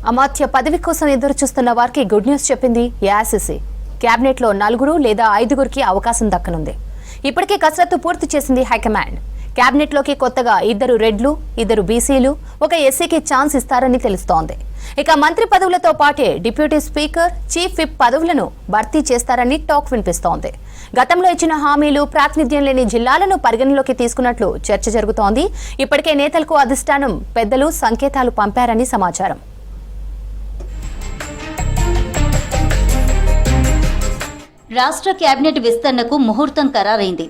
అమాత్య పదవి కోసం ఎదురు చూస్తున్న వారికి గుడ్ న్యూస్ చెప్పింది ఏఐసీసీ. కేబినెట్ లో 4 లేదా 5 అవకాశం దక్కనుంది. ఇప్పటికే కసరత్తు పూర్తి చేసింది హైకమాండ్. కేబినెట్ లోకి కొత్తగా 2 రెడ్లు, 2 బీసీలు, 1 ఎస్సీకి ఛాన్స్ ఇస్తారని తెలుస్తోంది. ఇక మంత్రి పదవులతో పాటే డిప్యూటీ స్పీకర్, చీఫ్ విప్ పదవులను భర్తీ చేస్తారని టాక్ వినిపిస్తోంది. గతంలో ఇచ్చిన హామీలు, ప్రాతినిధ్యం లేని జిల్లాలను పరిగణలోకి తీసుకున్నట్లు చర్చ జరుగుతోంది. ఇప్పటికే నేతలకు అధిష్టానం పెద్దలు సంకేతాలు పంపారని సమాచారం. రాష్ట్ర కేబినెట్ విస్తరణకు ముహూర్తం ఖరారైంది.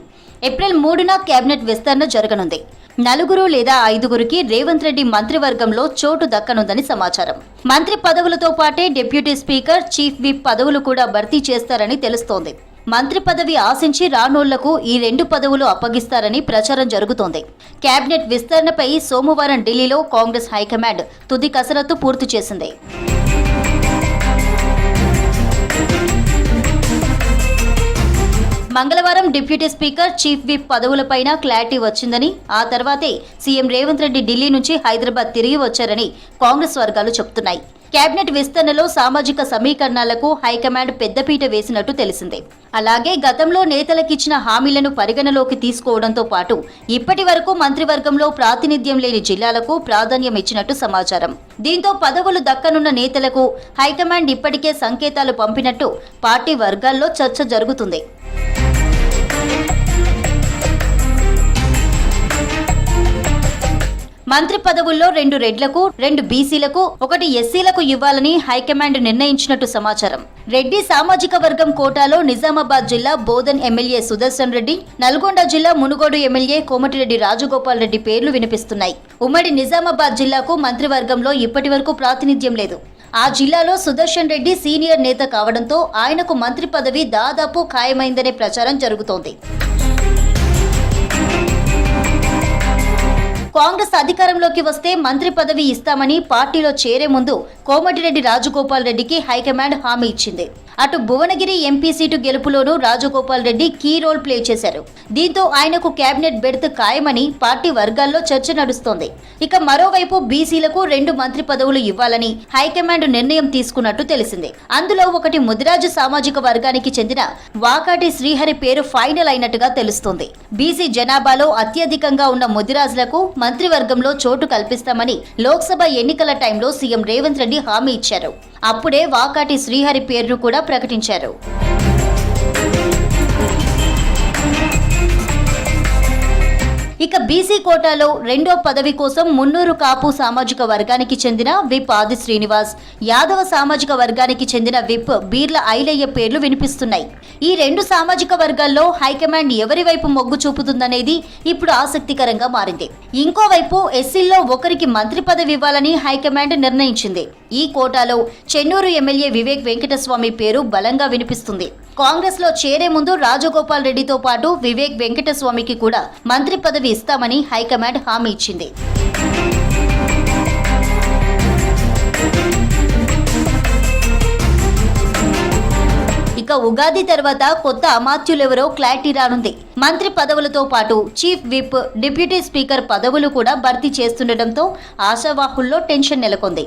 ఏప్రిల్ 3న కేబినెట్ విస్తరణ జరగనుంది. 4 లేదా 5కి రేవంత్ రెడ్డి మంత్రివర్గంలో చోటు దక్కనుందని సమాచారం. మంత్రి పదవులతో పాటే డిప్యూటీ స్పీకర్, చీఫ్ విప్ పదవులు కూడా భర్తీ చేస్తారని తెలుస్తోంది. మంత్రి పదవి ఆశించి రానోళ్లకు ఈ 2 పదవులు అప్పగిస్తారని ప్రచారం జరుగుతోంది. కేబినెట్ విస్తరణపై సోమవారం ఢిల్లీలో కాంగ్రెస్ హైకమాండ్ తుది కసరత్తు పూర్తి చేసింది. మంగళవారం డిప్యూటీ స్పీకర్, చీఫ్ విప్ పదవులపైన క్లారిటీ వచ్చిందని, ఆ తర్వాతే సీఎం రేవంత్ రెడ్డి ఢిల్లీ నుంచి హైదరాబాద్ తిరిగి వచ్చారని కాంగ్రెస్ వర్గాలు చెబుతున్నాయి. కేబినెట్ విస్తరణలో సామాజిక సమీకరణాలకు హైకమాండ్ పెద్దపీట వేసినట్టు తెలిసిందే. అలాగే గతంలో నేతలకిచ్చిన హామీలను పరిగణలోకి తీసుకోవడంతో పాటు ఇప్పటి వరకు మంత్రివర్గంలో ప్రాతినిధ్యం లేని జిల్లాలకు ప్రాధాన్యం ఇచ్చినట్టు సమాచారం. దీంతో పదవులు దక్కనున్న నేతలకు హైకమాండ్ ఇప్పటికే సంకేతాలు పంపినట్టు పార్టీ వర్గాల్లో చర్చ జరుగుతుంది. మంత్రి పదవుల్లో 2 రెడ్లకు, 2 బీసీలకు, 1 ఎస్సీలకు ఇవ్వాలని హైకమాండ్ నిర్ణయించినట్టు సమాచారం. రెడ్డి సామాజిక వర్గం కోటాలో నిజామాబాద్ జిల్లా బోధన్ ఎమ్మెల్యే సుదర్శన్ రెడ్డి, నల్గొండ జిల్లా మునుగోడు ఎమ్మెల్యే కోమటిరెడ్డి రాజగోపాల్ రెడ్డి పేర్లు వినిపిస్తున్నాయి. ఉమ్మడి నిజామాబాద్ జిల్లాకు మంత్రివర్గంలో ఇప్పటి వరకు ప్రాతినిధ్యం లేదు. ఆ జిల్లాలో సుదర్శన్ రెడ్డి సీనియర్ నేత కావడంతో ఆయనకు మంత్రి పదవి దాదాపు ఖాయమైందనే ప్రచారం జరుగుతోంది. కాంగ్రెస్ అధికారంలోకి వస్తే మంత్రి పదవి ఇస్తామని పార్టీలో చేరే ముందు కోమటిరెడ్డి రాజగోపాల్ రెడ్డికి హైకమాండ్ హామీ ఇచ్చింది. అటు భువనగిరి ఎంపీ సీటు గెలుపులోనూ Rajagopal Reddy key role play చేశారు. దీంతో ఆయనకు కేబినెట్ బెర్త్ ఖాయమని పార్టీ వర్గాల్లో చర్చ నడుస్తోంది. ఇక మరోవైపు బీసీలకు 2 మంత్రి పదవులు ఇవ్వాలని హైకమాండ్ నిర్ణయం తీసుకున్నట్టు తెలిసింది. అందులో ఒకటి ముదిరాజు సామాజిక వర్గానికి చెందిన వాకాటి శ్రీహరి పేరు ఫైనల్ అయినట్టుగా తెలుస్తోంది. బీసీ జనాభాలో అత్యధికంగా ఉన్న ముదిరాజులకు మంత్రివర్గంలో చోటు కల్పిస్తామని లోక్సభ ఎన్నికల టైంలో సీఎం రేవంత్ రెడ్డి హామీ ఇచ్చారు. అప్పుడే వాకాటి శ్రీహరి పేరును కూడా ప్రకటించారు. ఇక బీసీ కోటాలో 2వ పదవి కోసం మున్నూరు కాపు సామాజిక వర్గానికి చెందిన విప్ ఆది శ్రీనివాస్, యాదవ సామాజిక వర్గానికి చెందిన విప్ బీర్ల ఐలయ్య పేర్లు వినిపిస్తున్నాయి. ఈ 2 సామాజిక వర్గాల్లో హైకమాండ్ ఎవరి వైపు మొగ్గు చూపుతుందనేది ఇప్పుడు ఆసక్తికరంగా మారింది. ఇంకోవైపు ఎస్సీల్లో ఒకరికి మంత్రి పదవి ఇవ్వాలని హైకమాండ్ నిర్ణయించింది. ఈ కోటాలో చెన్నూరు ఎమ్మెల్యే వివేక్ వెంకటస్వామి పేరు బలంగా వినిపిస్తుంది. కాంగ్రెస్ లో చేరే ముందు రాజగోపాల్ రెడ్డితో పాటు వివేక్ వెంకటస్వామికి కూడా మంత్రి పదవి ఇస్తామని హైకమాండ్ హామీ ఇచ్చింది. ఇక ఉగాది తర్వాత కొత్త అమాత్యులెవరో క్లారిటీ రానుంది. మంత్రి పదవులతో పాటు చీఫ్ విప్, డిప్యూటీ స్పీకర్ పదవులు కూడా భర్తీ చేస్తుండటంతో ఆశావాహుల్లో టెన్షన్ నెలకొంది.